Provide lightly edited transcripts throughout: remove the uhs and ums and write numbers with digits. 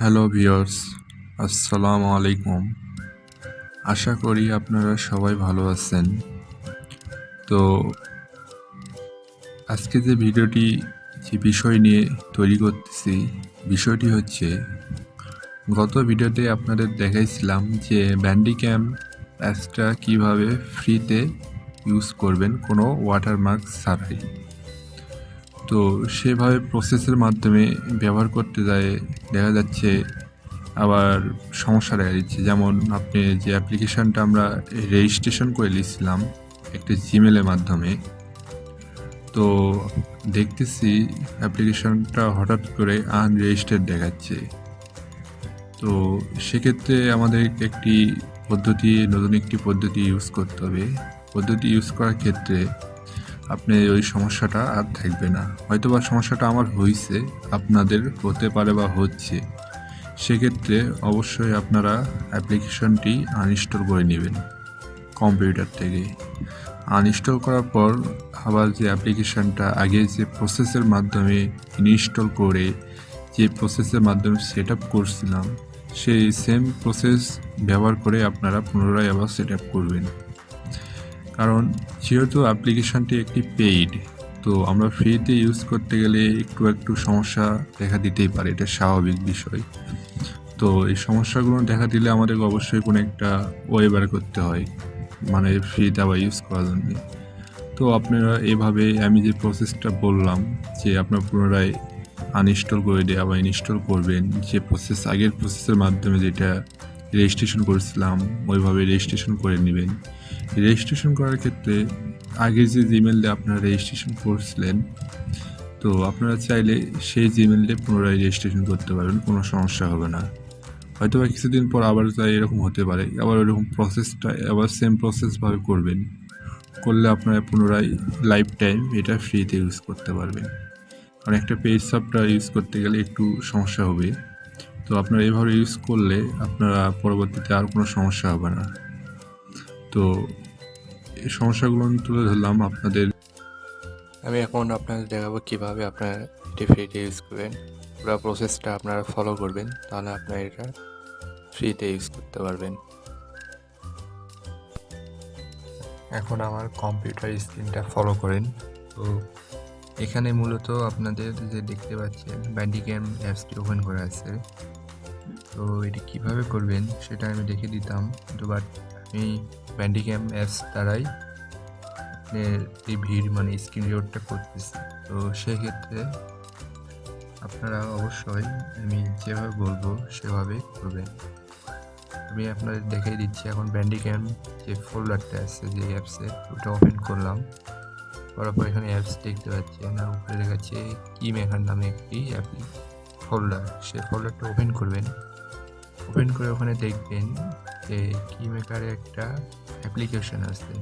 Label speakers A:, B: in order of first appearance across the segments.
A: Hello viewers, আসসালামু আলাইকুম। আশা করি আপনারা সবাই ভালো আছেন। তো আজকে যে ভিডিওটি যে বিষয় নিয়ে তৈরি করতেছি, বিষয়টি হচ্ছে গত ভিডিওতে আপনাদের দেখাইছিলাম যে ব্যান্ডিক্যাম অ্যাপসটা কিভাবে ফ্রিতে ইউজ করবেন কোনো ওয়াটারমার্ক ছাড়াই। তো সেভাবে প্রসেসের মাধ্যমে ব্যবহার করতে যায় দেখা যাচ্ছে আবার সমস্যা দেখা দিচ্ছে। যেমন আপনি যে অ্যাপ্লিকেশানটা আমরা রেজিস্ট্রেশন করে নিয়েছিলাম একটা জিমেলের মাধ্যমে, তো দেখতেছি অ্যাপ্লিকেশনটা হঠাৎ করে আনরেজিস্টার্ড দেখাচ্ছে। তো সেক্ষেত্রে আমাদের নতুন একটি পদ্ধতি ইউজ করতে হবে। পদ্ধতি ইউজ করার ক্ষেত্রে আপনি ওই সমস্যাটা আর থাকবে না। হয়তোবা সমস্যাটা আমার হয়েছে, আপনাদের হতে পারে বা হচ্ছে। সেক্ষেত্রে অবশ্যই আপনারা অ্যাপ্লিকেশনটি আনইনস্টল করে নেবেন কম্পিউটার থেকে। আনইনস্টল করার পর আবার যে অ্যাপ্লিকেশনটা আগে যে প্রসেসের মাধ্যমে ইনস্টল করে যে প্রসেসের মাধ্যমে সেট আপ করছিলাম, সেই সেম প্রসেস ব্যবহার করে আপনারা পুনরায় আবার সেট আপ করবেন। কারণ যেহেতু অ্যাপ্লিকেশনটি একটি পেইড, তো আমরা ফ্রিতে ইউজ করতে গেলে একটু সমস্যা দেখা দিতেই পারে, এটা স্বাভাবিক বিষয়। তো এই সমস্যাগুলো দেখা দিলে আমাদের অবশ্যই কোনো একটা ওয়ে বার করতে হয়, মানে ফ্রিতে আবার ইউজ করার জন্য। তো আপনারা এভাবে আমি যে প্রসেসটা বললাম যে আপনার পুনরায় আনইনস্টল করে দিয়ে আবার ইনস্টল করবেন, যে আগের প্রসেসের মাধ্যমে যেটা রেজিস্ট্রেশন করেছিলাম ওইভাবে রেজিস্ট্রেশন করে নেবেন। রেজিস্ট্রেশন করার ক্ষেত্রে আগে যে জিমেল দিয়ে আপনারা রেজিস্ট্রেশন করছিলেন, তো আপনারা চাইলে সেই জিমেল দিয়ে পুনরায় রেজিস্ট্রেশন করতে পারবেন, কোনো সমস্যা হবে না। হয়তো বা কিছুদিন পর আবার চাই এরকম হতে পারে, আবার ওইরকম প্রসেসটা আবার সেম প্রসেসভাবে করবেন, করলে আপনারা পুনরায় লাইফ টাইম এটা ফ্রিতে ইউজ করতে পারবেন। কারণ একটা পেজ সফটওয়্যার ইউজ করতে গেলে একটু সমস্যা হবে। তো আপনারা এভাবে ইউজ করলে আপনারা পরবর্তীতে আর কোনো সমস্যা হবে না। তো এই সমস্যাগুলো আমি তুলে ধরলাম আপনাদের।
B: আমি এখন আপনাদের দেখাবো কিভাবে আপনারা এটি ফ্রিতে ইউজ করবেন। পুরো প্রসেসটা আপনারা ফলো করবেন, তাহলে আপনারা এটা ফ্রিতে ইউজ করতে পারবেন। এখন আমার কম্পিউটার স্ক্রিনটা ফলো করেন। তো এখানে মূলত আপনাদের যে দেখতে পাচ্ছেন ব্যান্ডিক্যাম অ্যাপসটি ওপেন করা আছে। তো এটি কিভাবে করবেন সেটা আমি দেখে দিতাম, কিন্তু বাট আমি ব্যান্ডিক্যাম অ্যাপস দ্বারাই এই মানে স্ক্রিন রেকর্ডটা করতেছি। তো সেক্ষেত্রে আপনারা অবশ্যই আমি যেভাবে বলবো সেভাবে করবেন। আমি আপনাদের দেখাই দিচ্ছি। এখন ব্যান্ডিক্যাম যে ফোল্ডারটা আছে যে অ্যাপসে, ওটা ওপেন করলাম। করার পর এখানে অ্যাপস দেখতে পাচ্ছেন, আর উপরে দেখাচ্ছে কি মেকার নামে একটি ফোল্ডার। সেই ফোল্ডারটা ওপেন করবেন। ওপেন করে ওখানে দেখবেন যে কি মেকারে একটা অ্যাপ্লিকেশন আছে।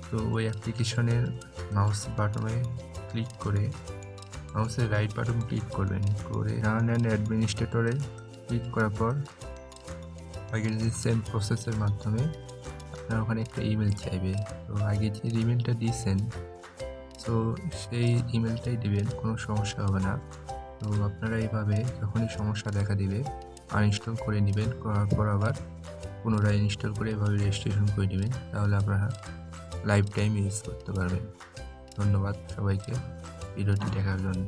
B: তো ওই অ্যাপ্লিকেশনের মাউস বাটনে ক্লিক করে মাউসের রাইট বাটন ক্লিক করবেন, করে রান অ্যান্ড অ্যাডমিনিস্ট্রেটরে ক্লিক করার পর আগের যে সেম প্রসেসের মাধ্যমে আপনার ওখানে একটা ইমেল চাইবে। তো আগে যে ইমেলটা দিয়েছেন, তো সেই ইমেলটাই দিবেন, কোনো সমস্যা হবে না। তো আপনারা এইভাবে যখনই সমস্যা দেখা দিবে আনইনস্টল করে নেবেন, করার পর আবার পুনরায় ইনস্টল করে এভাবে রেজিস্ট্রেশন করে নেবেন, তাহলে আপনারা লাইফ টাইম ইউজ করতে পারবেন। ধন্যবাদ সবাইকে ভিডিওটি দেখার জন্য।